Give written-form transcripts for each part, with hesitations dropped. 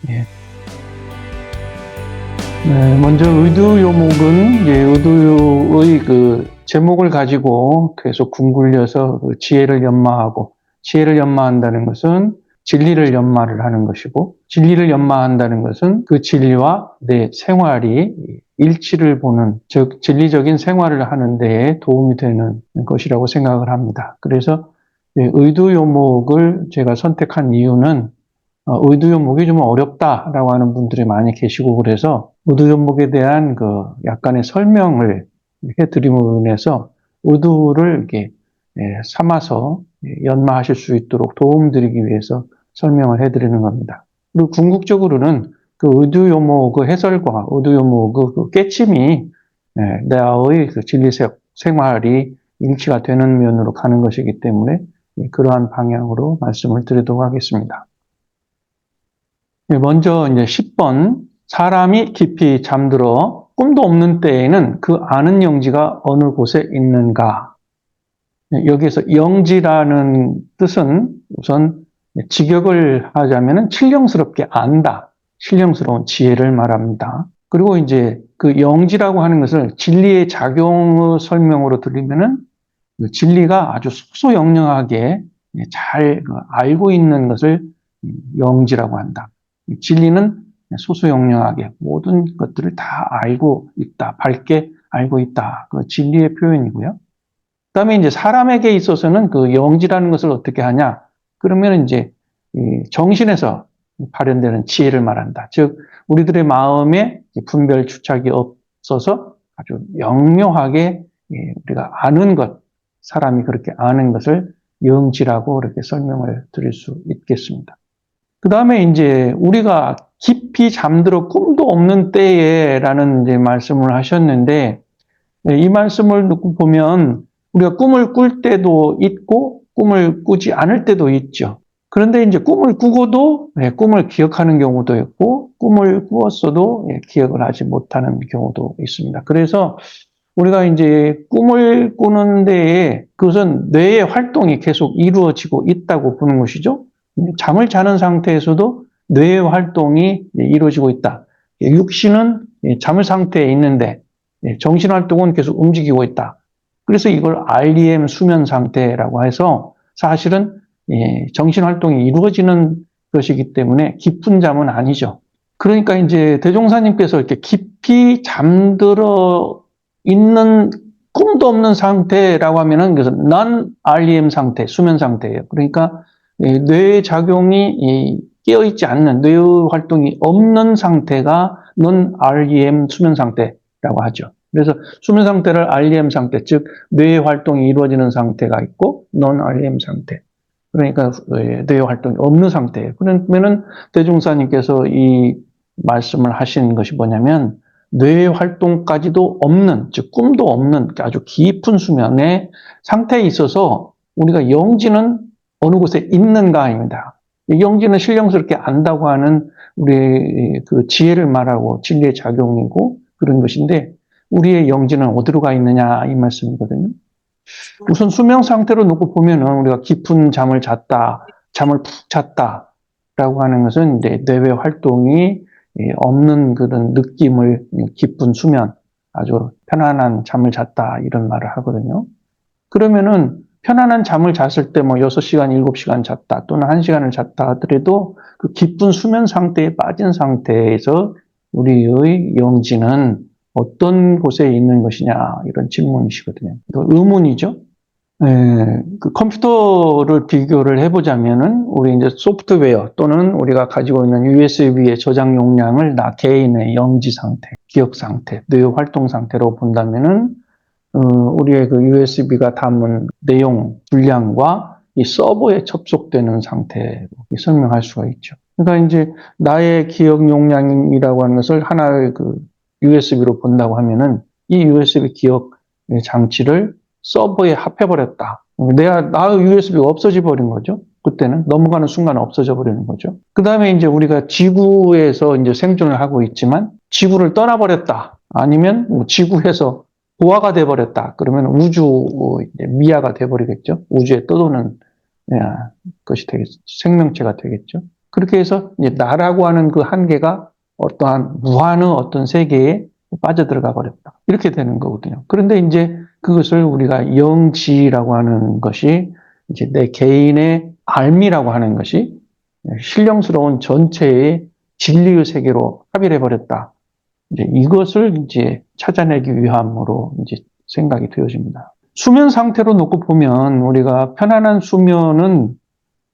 예. 네, 먼저 의두요목은 이제 의두의 그 제목을 가지고 계속 궁굴려서 그 지혜를 연마하고, 지혜를 연마한다는 것은 진리를 연마를 하는 것이고, 진리를 연마한다는 것은 그 진리와 내 생활이 일치를 보는, 즉 진리적인 생활을 하는 데에 도움이 되는 것이라고 생각을 합니다. 그래서 의두요목을 제가 선택한 이유는 의두연목이 좀 어렵다라고 하는 분들이 많이 계시고, 그래서 의두연목에 대한 그 약간의 설명을 해드림으로 인해서 의두를 이렇게 삼아서 연마하실 수 있도록 도움드리기 위해서 설명을 해드리는 겁니다. 그리고 궁극적으로는 그 의두연목 그 해설과 의두연목 그 깨침이 나의 그 진리 생활이 일치가 되는 면으로 가는 것이기 때문에 그러한 방향으로 말씀을 드리도록 하겠습니다. 먼저 이제 10번, 사람이 깊이 잠들어 꿈도 없는 때에는 그 아는 영지가 어느 곳에 있는가? 여기에서 영지라는 뜻은 우선 직역을 하자면 신령스럽게 안다, 신령스러운 지혜를 말합니다. 그리고 이제 그 영지라고 하는 것을 진리의 작용의 설명으로 드리면은 진리가 아주 소소영령하게 잘 알고 있는 것을 영지라고 한다. 진리는 소소영령하게 모든 것들을 다 알고 있다. 밝게 알고 있다. 그 진리의 표현이고요. 그다음에 이제 사람에게 있어서는 그 영지라는 것을 어떻게 하냐? 그러면 이제 정신에서 발현되는 지혜를 말한다. 즉 우리들의 마음에 분별 주착이 없어서 아주 영명하게 우리가 아는 것, 사람이 그렇게 아는 것을 영지라고 그렇게 설명을 드릴 수 있겠습니다. 그 다음에 이제 우리가 깊이 잠들어 꿈도 없는 때에라는 이제 말씀을 하셨는데, 이 말씀을 놓고 보면 우리가 꿈을 꿀 때도 있고 꿈을 꾸지 않을 때도 있죠. 그런데 이제 꿈을 꾸고도 꿈을 기억하는 경우도 있고 꿈을 꾸었어도 기억을 하지 못하는 경우도 있습니다. 그래서 우리가 이제 꿈을 꾸는 데에 그것은 뇌의 활동이 계속 이루어지고 있다고 보는 것이죠. 잠을 자는 상태에서도 뇌의 활동이 이루어지고 있다. 육신은 잠을 상태에 있는데 정신 활동은 계속 움직이고 있다. 그래서 이걸 REM 수면 상태라고 해서 사실은 정신 활동이 이루어지는 것이기 때문에 깊은 잠은 아니죠. 그러니까 이제 대종사님께서 이렇게 깊이 잠들어 있는 꿈도 없는 상태라고 하면은 그것은 non-REM 상태, 수면 상태예요. 그러니까 뇌의 작용이 깨어있지 않는, 뇌의 활동이 없는 상태가 non-REM 수면 상태라고 하죠. 그래서 수면 상태를 REM 상태, 즉 뇌의 활동이 이루어지는 상태가 있고 non-REM 상태. 그러니까 뇌의 활동이 없는 상태예요. 그러면은 대중사님께서 이 말씀을 하신 것이 뭐냐면 뇌 활동까지도 없는, 즉 꿈도 없는 아주 깊은 수면의 상태에 있어서 우리가 영지는 어느 곳에 있는가입니다. 영지는 신령스럽게 안다고 하는 우리의 그 지혜를 말하고 진리의 작용이고 그런 것인데 우리의 영지는 어디로 가 있느냐 이 말씀이거든요. 우선 수면 상태로 놓고 보면은 우리가 깊은 잠을 잤다, 잠을 푹 잤다라고 하는 것은 이제 뇌의 활동이 없는 그런 느낌을 깊은 수면, 아주 편안한 잠을 잤다 이런 말을 하거든요. 그러면은 편안한 잠을 잤을 때 뭐 6시간, 7시간 잤다 또는 1시간을 잤다 하더라도 그 깊은 수면 상태에 빠진 상태에서 우리의 영지는 어떤 곳에 있는 것이냐 이런 질문이시거든요. 의문이죠. 그 컴퓨터를 비교를 해보자면은 우리 이제 소프트웨어 또는 우리가 가지고 있는 USB의 저장 용량을 나 개인의 영지 상태, 기억 상태, 뇌 활동 상태로 본다면은 우리의 그 USB가 담은 내용 분량과 이 서버에 접속되는 상태로 설명할 수가 있죠. 그러니까 이제 나의 기억 용량이라고 하는 것을 하나의 그 USB로 본다고 하면은 이 USB 기억 장치를 서버에 합해버렸다. 나의 USB가 없어져 버린 거죠. 그때는 넘어가는 순간 없어져 버리는 거죠. 그 다음에 이제 우리가 지구에서 이제 생존을 하고 있지만 지구를 떠나버렸다. 아니면 뭐 지구에서 고아가 돼버렸다. 그러면 우주 미아가 돼버리겠죠. 우주에 떠도는 것이 되겠죠. 생명체가 되겠죠. 그렇게 해서 이제 나라고 하는 그 한계가 어떠한 무한의 어떤 세계에 빠져들어가 버렸다. 이렇게 되는 거거든요. 그런데 이제 그것을 우리가 영지라고 하는 것이 이제 내 개인의 알미라고 하는 것이 신령스러운 전체의 진리의 세계로 합의해 버렸다. 이제 이것을 이제 찾아내기 위함으로 이제 생각이 되어집니다. 수면 상태로 놓고 보면 우리가 편안한 수면은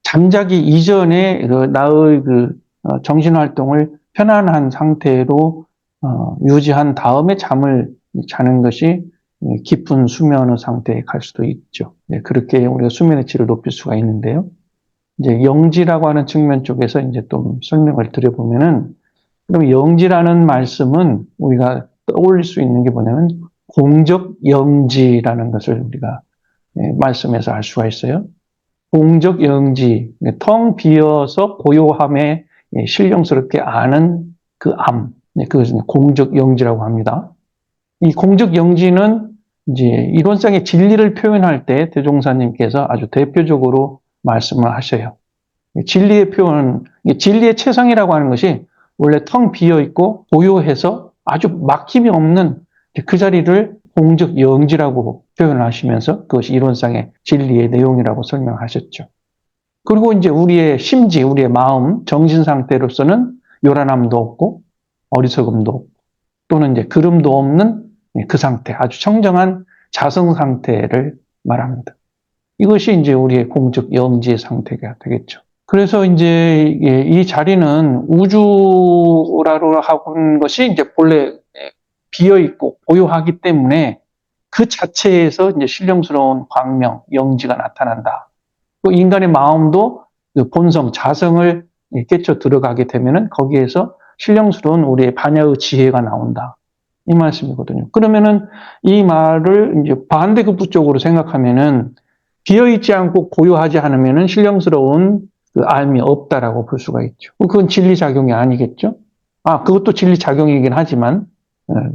잠자기 이전에 나의 정신 활동을 편안한 상태로 유지한 다음에 잠을 자는 것이 깊은 수면의 상태에 갈 수도 있죠. 그렇게 우리가 수면의 질을 높일 수가 있는데요. 이제 영지라고 하는 측면 쪽에서 이제 또 설명을 드려보면은, 그럼 영지라는 말씀은 우리가 떠올릴 수 있는 게 뭐냐면 공적 영지라는 것을 우리가 말씀에서 알 수가 있어요. 공적 영지, 텅 비어서 고요함에 신령스럽게 아는 그 암, 그것은 공적 영지라고 합니다. 이 공적 영지는 이제 이론상의 진리를 표현할 때 대종사님께서 아주 대표적으로 말씀을 하셔요. 진리의 표현, 진리의 체성이라고 하는 것이 원래 텅 비어 있고 고요해서 아주 막힘이 없는 그 자리를 공적 영지라고 표현을 하시면서 그것이 이론상의 진리의 내용이라고 설명하셨죠. 그리고 이제 우리의 심지, 우리의 마음, 정신 상태로서는 요란함도 없고 어리석음도 없고 또는 이제 그름도 없는 그 상태, 아주 청정한 자성 상태를 말합니다. 이것이 이제 우리의 공적 영지의 상태가 되겠죠. 그래서 이제 이 자리는 우주라고 하는 것이 이제 본래 비어 있고 고요하기 때문에 그 자체에서 이제 신령스러운 광명, 영지가 나타난다. 또 인간의 마음도 그 본성, 자성을 깨쳐 들어가게 되면은 거기에서 신령스러운 우리의 반야의 지혜가 나온다. 이 말씀이거든요. 그러면은 이 말을 이제 반대급부 쪽으로 생각하면은 비어있지 않고 고요하지 않으면은 신령스러운 그 알미 없다라고 볼 수가 있죠. 그건 진리작용이 아니겠죠? 그것도 진리작용이긴 하지만,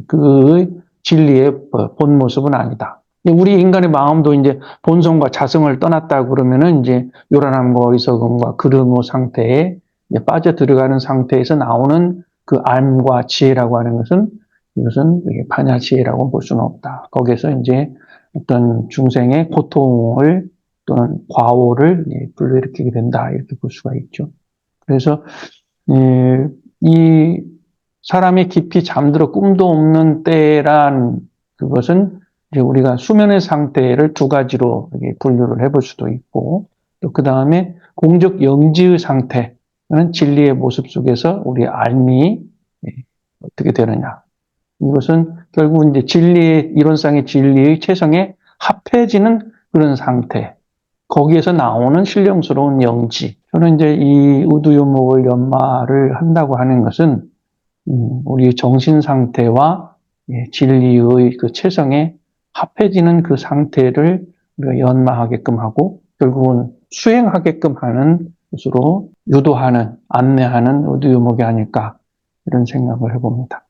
그 진리의 본 모습은 아니다. 우리 인간의 마음도 이제 본성과 자성을 떠났다 그러면은 이제 요란함과 어리석음과 그름의 상태에 빠져 들어가는 상태에서 나오는 그 암과 지혜라고 하는 것은 이것은 반야 지혜라고 볼 수는 없다. 거기에서 이제 어떤 중생의 고통을 또는 과오를 불러일으키게 된다 이렇게 볼 수가 있죠. 그래서 이 사람이 깊이 잠들어 꿈도 없는 때란 그것은 이제 우리가 수면의 상태를 두 가지로 분류를 해볼 수도 있고 또 그 다음에 공적 영지의 상태는 진리의 모습 속에서 우리의 알미 어떻게 되느냐. 이것은 결국 이제 진리의, 이론상의 진리의 체성에 합해지는 그런 상태. 거기에서 나오는 신령스러운 영지. 저는 이제 이 우두요목을 연마를 한다고 하는 것은, 우리 정신 상태와 진리의 그 체성에 합해지는 그 상태를 우리가 연마하게끔 하고, 결국은 수행하게끔 하는 것으로 유도하는, 안내하는 우두요목이 아닐까, 이런 생각을 해봅니다.